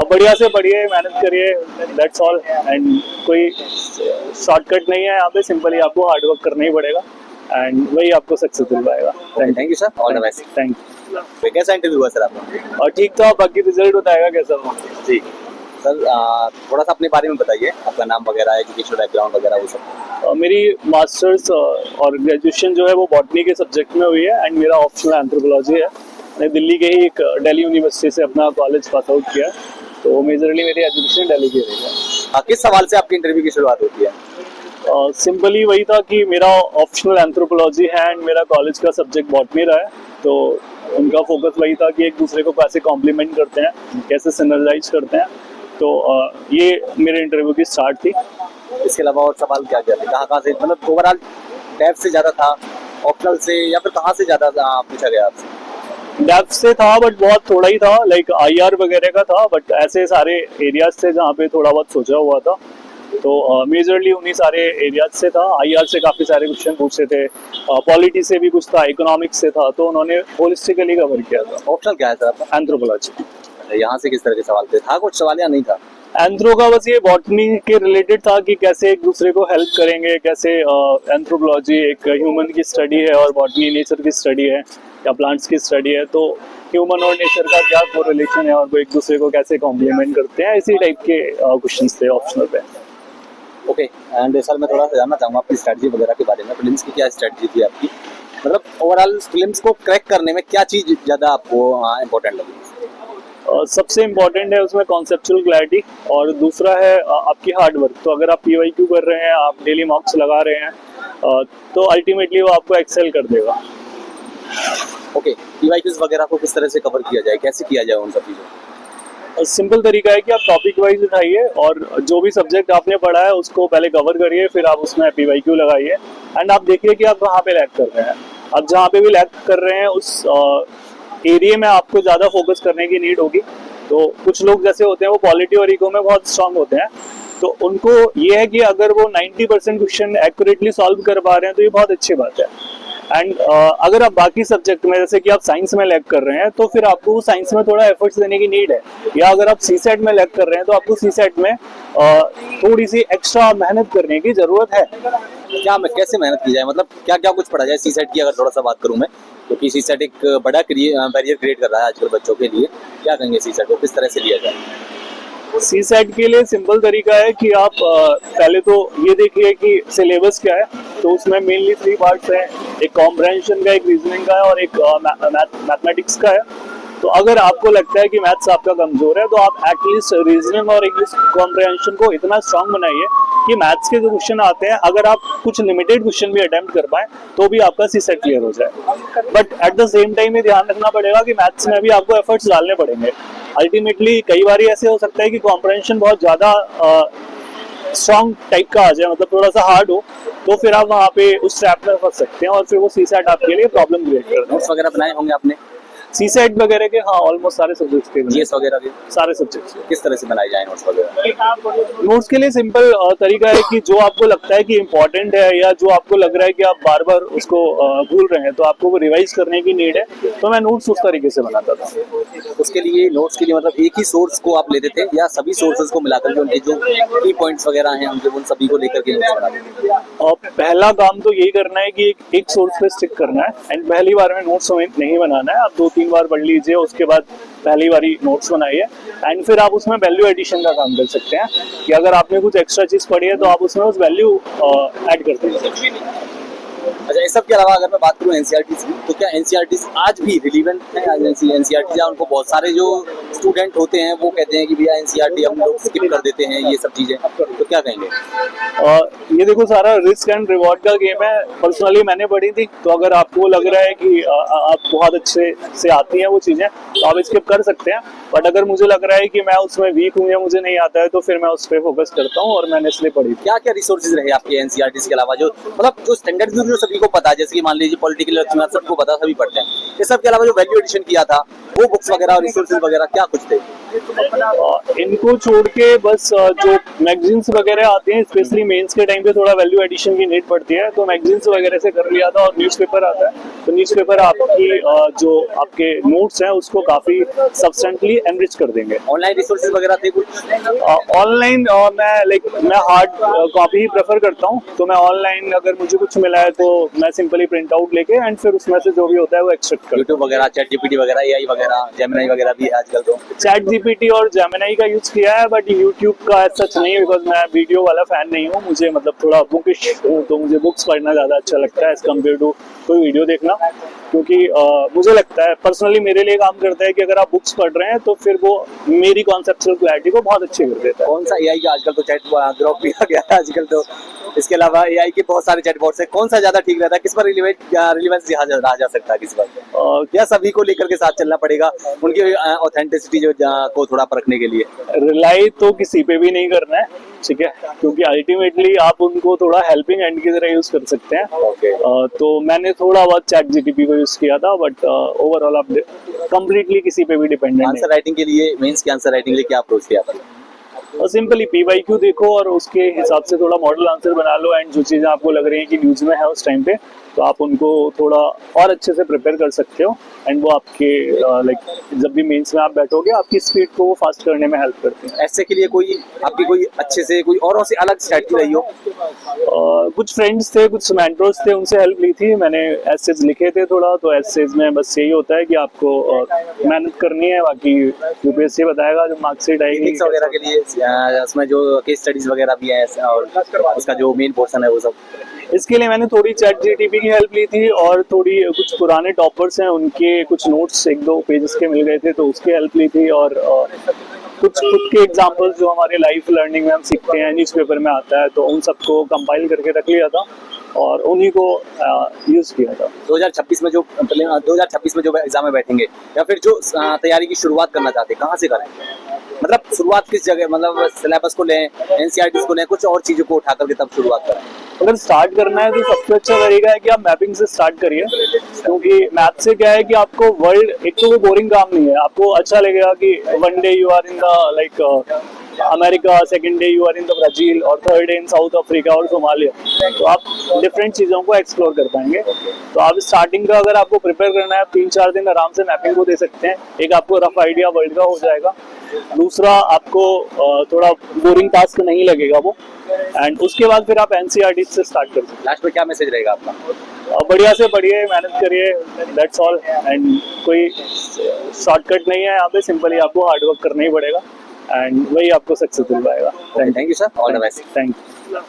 बढ़िया से पढ़िए, मेहनत करिए, दैट्स ऑल। एंड कोई शॉर्टकट नहीं है यहाँ पे, सिंपली आपको हार्ड वर्क करना ही पड़ेगा एंड वही आपको सक्सेस दिल पाएगा। Thank you sir, all the best. Thank you. कैसा इंटरव्यू हुआ सर आपका? और ठीक था, बाकी रिजल्ट बताएगा कैसा हुआ। जी सर, थोड़ा सा अपने बारे में बताइए, आपका नाम वगैरह, एजुकेशनल बैकग्राउंड वगैरह वो सब। मेरी मास्टर्स और ग्रेजुएशन जो है वो बॉटनी के सब्जेक्ट में हुई है एंड मेरा ऑप्शनल एंथ्रोपोलॉजी है। मैंने दिल्ली के ही एक दिल्ली यूनिवर्सिटी से अपना कॉलेज पास आउट किया, तो मेजरली मेरी एजुकेशन दिल्ली की रही है। किस सवाल से आपकी इंटरव्यू की शुरुआत होती है? सिंपली वही था कि मेरा ऑप्शनल एंथ्रोपोलॉजी है एंड मेरा कॉलेज का सब्जेक्ट बॉटनी रहा है, तो उनका फोकस वही था कि एक दूसरे को कैसे कॉम्प्लीमेंट करते हैं, कैसे सिनर्जाइज करते हैं। तो ये मेरे इंटरव्यू की स्टार्ट थी। इसके अलावा और सवाल क्या क्या थे, कहाँ से, मतलब ओवरऑल डेप्थ से ज़्यादा था, ऑप्शनल से, या फिर कहाँ से ज़्यादा पूछा गया आपसे? डेप्थ से था बट बहुत थोड़ा ही था, लाइक आईआर वगैरह का था, बट ऐसे सारे एरियाज थे जहाँ पे थोड़ा बहुत सोचा हुआ था, तो मेजरली उन्हीं सारे एरियाज से था। आईआर से काफ़ी सारे क्वेश्चन पूछे थे, पॉलिटी से भी कुछ था, इकोनॉमिक्स से था, तो उन्होंने होलिस्टिकली कवर किया था। ऑप्शनल क्या है सर आपका? एंथ्रोपोलॉजी। यहाँ से किस तरह के सवाल थे, था कुछ सवाल या नहीं था? एंथ्रो का बस ये बॉटनी के रिलेटेड था कि कैसे एक दूसरे को हेल्प करेंगे, कैसे एंथ्रोपोलॉजी एक ह्यूमन की स्टडी है और बॉटनी नेचर की स्टडी है या प्लांट्स की स्टडी है, तो ह्यूमन और नेचर का क्या कोरिलेशन है और वो एक दूसरे को कैसे कॉम्प्लीमेंट करते हैं, इसी टाइप के क्वेश्चंस थे ऑप्शनल पे। ओके, एंड सर मैं थोड़ा सा जानना चाहूँगा आपकी स्ट्रेटजी वगैरह के बारे में। फिल्म्स की क्या स्ट्रेटजी थी आपकी, मतलब ओवरऑल फिल्म्स को क्रैक करने में क्या चीज़ ज़्यादा आपको इम्पोर्टेंट लगी? सबसे इम्पोर्टेंट है उसमें कॉन्सेप्चुअल क्लैरिटी और दूसरा है आपकी हार्ड वर्क। तो अगर आप पीवाईक्यू कर रहे हैं, आप डेली मॉक्स लगा रहे हैं, तो अल्टीमेटली वो आपको एक्सेल कर देगा। ओके, पीवाईक्यूज वगैरह को किस तरह से कवर किया जाए, कैसे किया जाए उन सब चीज़ों? सिंपल तरीका है कि आप टॉपिक वाइज उठाइए और जो भी सब्जेक्ट आपने पढ़ा है उसको पहले कवर करिए, फिर आप उसमें पीवाईक्यू लगाइए एंड आप देखिए कि आप कहाँ पे लैग कर रहे हैं। आप जहाँ पे भी लैग कर रहे हैं उस एरिया में आपको ज़्यादा फोकस करने की नीड होगी। तो कुछ लोग जैसे होते हैं वो पॉलिटी और इको में बहुत स्ट्रांग होते हैं, तो उनको ये है कि अगर वो 90% क्वेश्चन एक्यूरेटली सॉल्व कर पा रहे हैं तो ये बहुत अच्छी बात है। एंड अगर आप बाकी सब्जेक्ट में, जैसे कि आप साइंस में लैग कर रहे हैं, तो फिर आपको साइंस में थोड़ा एफर्ट्स देने की नीड है, या अगर आप सीसेट में लैग कर रहे हैं तो आपको सीसेट में थोड़ी सी एक्स्ट्रा मेहनत करने की जरूरत है। क्या कैसे मेहनत की जाए, मतलब क्या क्या कुछ पढ़ा जाए सीसेट की? अगर थोड़ा सा बात करूँ मैं, क्योंकि सीसेट एक बड़ा बैरियर क्रिएट कर रहा है आजकल बच्चों के लिए, क्या कहेंगे सीसेट को किस तरह से लिया जाए? सीसेट के लिए सिंपल तरीका है कि आप पहले तो ये देखिए कि सिलेबस क्या है। तो उसमें मेनली 3 पार्ट्स हैं, एक कॉम्प्रहेंशन का, एक रीजनिंग का है और एक मैथमेटिक्स का है। तो अगर आपको लगता है कि मैथ्स आपका कमजोर है तो आप एटलीस्ट रीजनिंग और इंग्लिश कॉम्प्रहेंशन को इतना स्ट्रांग बनाइए कि मैथ्स के जो क्वेश्चन आते हैं, अगर आप कुछ लिमिटेड क्वेश्चन भी अटेम्प्ट कर पाए तो भी आपका सीसेट क्लियर हो जाए। But at the same time ये ध्यान रखना पड़ेगा कि मैथ्स में भी आपको एफर्ट्स डालने पड़ेंगे। अल्टीमेटली कई बार ऐसे हो सकता है कि कॉम्प्रहेंशन बहुत ज़्यादा स्ट्रॉन्ग टाइप का आ जाए, मतलब थोड़ा सा हार्ड हो, तो फिर आप वहाँ पे उस ट्रैप में फंस सकते हैं और फिर वो सीसेट आपके लिए प्रॉब्लम क्रिएट कर दें। नोट्स वगैरह बनाए होंगे आपने सीसेट वगैरह के? हाँ, ऑलमोस्ट सारे सब्जेक्ट्स के जीएस वगैरह के सारे सब्जेक्ट्स। किस तरह से बनाए जाए नोट्स वगैरह? नोट्स के लिए सिंपल तरीका है कि जो आपको लगता है कि इम्पोर्टेंट है या जो आपको लग रहा है कि आप बार बार उसको भूल रहे हैं तो आपको वो रिवाइज करने की नीड है, तो मैं नोट्स उस तरीके से बनाता था। उसके लिए नोट्स के लिए मतलब एक ही सोर्स को आप लेते थे या सभी सोर्सेज को मिलाकर के उनके जो की पॉइंट्स वगैरह हैं उनके उन सभी को लेकर के नोट्स बनाते थे? और पहला काम तो यही करना है कि एक सोर्स पे स्टिक करना है एंड पहली बार में नोट्स नहीं बनाना है। आप 2-3 बार पढ़ लीजिए, उसके बाद पहली बारी नोट्स बनाइए एंड फिर आप उसमें वैल्यू एडिशन का काम कर सकते हैं कि अगर आपने कुछ एक्स्ट्रा चीज पढ़ी है तो आप उसमें उस वैल्यू ऐड कर दीजिए। अच्छा, इस सब के अलावा अगर मैं बात करूँ एनसीईआरटी की, तो क्या एनसीईआरटी आज भी रिलीवेंट है? आज एनसीईआरटी या उनको बहुत सारे जो स्टूडेंट होते हैं वो कहते हैं कि भैया एनसीईआरटी हम लोग स्किप कर देते हैं ये सब चीजें, तो क्या कहेंगे? ये देखो, सारा रिस्क एंड रिवॉर्ड का गेम है। पर्सनली मैंने पढ़ी थी, तो अगर आपको लग रहा है कि आप बहुत अच्छे से आती हैं वो चीजें तो आप स्किप कर सकते हैं। बट अगर मुझे लग रहा है कि मैं उसमें वीक हूँ या मुझे नहीं आता है तो फिर मैं उस पर फोकस करता हूँ और मैंने इसलिए पढ़ी। क्या क्या रिसोर्सेज रहे आपके एनसीईआरटी के अलावा, जो मतलब जो स्टैंडर्ड जो सभी को पता है, जैसे कि मान लीजिए पॉलिटिकल सबको पता, सभी पढ़ते हैं। ये सब के अलावा जो वैल्यू एडिशन किया था वो बुक्स वगैरह और रिसोर्सेज वगैरह क्या कुछ थे? इनको छोड़ के बस जो मैगजीन्स वगैरह आते हैं, स्पेशली मेंस के टाइम पे थोड़ा वैल्यू एडिशन की नीड पड़ती है, तो मैगजीन्स वगैरह से कर लिया था। और न्यूज़पेपर आता है, तो न्यूज़पेपर आपकी जो आपके नोट्स हैं उसको काफी सब्सटेंटली एनरिच कर देंगे। ऑनलाइन रिसोर्सेज वगैरह थे कुछ? ऑनलाइन मैं हार्ड कॉपी ही प्रेफर करता हूँ, तो मैं ऑनलाइन अगर मुझे कुछ मिला है तो मैं सिंपली प्रिंट आउट लेके एंड फिर उसमें से जो भी होता है वो एक्सट्रैक्ट करता हूँ। यूट्यूब वगैरह, चैट जीपीटी वगैरह, एआई वगैरह, जेमिनी वगैरह भी है आजकल तो। चैट जीपीटी और जेमिनी का यूज किया है, बट यूट्यूब का सच नहीं, बिकॉज मैं वीडियो वाला फैन नहीं हूँ। मुझे मतलब थोड़ा बुकिश हूँ, तो मुझे बुक्स पढ़ना ज्यादा अच्छा लगता है एज कम्पेयर टू कोई वीडियो देखना, क्योंकि मुझे लगता है पर्सनली मेरे लिए काम करता है कि अगर आप बुक्स पढ़ रहे हैं तो फिर वो मेरी कॉन्सेप्चुअल क्लैरिटी को बहुत अच्छी कर देता है। कौन सा एआई का आजकल तो चैट ड्रॉप भी आ गया है आजकल तो, इसके अलावा एआई के बहुत सारे चैटबॉट्स हैं, कौन सा ज्यादा ठीक रहता है? किस पर रिलेवेंस रहा जा सकता है किस पर? या सभी को लेकर के साथ चलना पड़ेगा उनकी ऑथेंटिसिटी जो को थोड़ा परखने के लिए? रिलाई तो किसी पे भी नहीं करना है, ठीक है, क्योंकि अल्टीमेटली आप उनको थोड़ा हेल्पिंग एंड की तरह यूज कर सकते हैं। तो मैंने थोड़ा बहुत चैट जीटीपी को यूज किया था, बट ओवरऑल आप कंप्लीटली किसी पे भी डिपेंडेंट आंसर राइटिंग के लिए, मेंस की आंसर राइटिंग के लिए क्या अप्रोच किया आपने? और सिंपली पीवाईक्यू देखो और उसके हिसाब से थोड़ा मॉडल आंसर बना लो, एंड जो चीज़ें आपको लग रही है कि न्यूज़ में है उस टाइम पे, तो आप उनको थोड़ा और अच्छे से प्रिपेयर कर सकते हो, एंड वो आपके लाइक जब भी मेंस में आप बैठोगे आपकी स्पीड को वो फास्ट करने में हेल्प करते हैं। ऐसे के लिए कोई आपकी कोई अच्छे से कोई और से अलग स्ट्रैटेजी रही हो? कुछ फ्रेंड्स थे, कुछ मेंटर्स थे, उनसे हेल्प ली थी मैंने। एसेज लिखे थे थोड़ा, तो एसेज में बस यही होता है कि आपको मेहनत करनी है, बाकी यूपीएससी बताएगा जो मार्कशीट आएगी। टेक्निक्स वगैरह के लिए उसमें जो केस स्टडीज वगैरह भी है और उसका जो मेन पोर्शन है वो सब, इसके लिए मैंने थोड़ी चैट जीटीपी की हेल्प ली थी, और थोड़ी कुछ पुराने टॉपर्स हैं उनके कुछ नोट्स 1-2 पेजेस के मिल गए थे, तो उसकी हेल्प ली थी। और कुछ खुद के एग्जांपल्स जो हमारे लाइफ लर्निंग में हम सीखते हैं, न्यूज़पेपर में आता है, तो उन सबको कंपाइल करके रख लिया था और उन्हीं को यूज किया था। 2026 में जो 2026 में जो एग्जाम में बैठेंगे या फिर जो तैयारी की शुरुआत करना चाहते हैं, कहाँ से करें? मतलब शुरुआत किस जगह, मतलब सिलेबस को लें, एनसीईआरटी को लें, कुछ और चीजों को उठा करके तब शुरुआत करें? अगर स्टार्ट करना है तो सबसे अच्छा तरीका है कि आप मैपिंग से स्टार्ट करिए, क्योंकि मैप से क्या है कि आपको वर्ल्ड, एक तो वो बोरिंग काम नहीं है, आपको अच्छा लगेगा कि one day you are in the like America, second day you are in the Brazil, और third day in South Africa और सोमालिया, तो आप डिफरेंट चीज़ों को एक्सप्लोर कर पाएंगे। तो आप स्टार्टिंग का अगर आपको प्रिपेयर करना है, 3-4 दिन आराम से मैपिंग को दे सकते हैं। एक आपको रफ आइडिया वर्ल्ड का हो जाएगा, दूसरा आपको थोड़ा बोरिंग टास्क नहीं लगेगा वो, एंड उसके बाद फिर आप एनसीईआरटी से स्टार्ट कर सकते हैं। लास्ट में क्या मैसेज रहेगा आपका? बढ़िया से पढ़िए, मेहनत करिए, दैट्स ऑल, एंड कोई शॉर्टकट नहीं है यहाँ पे, सिंपली आपको हार्डवर्क करना ही पड़ेगा, एंड वही आपको सक्सेस दिलवाएगा। Thank you sir, all the best. Thank you.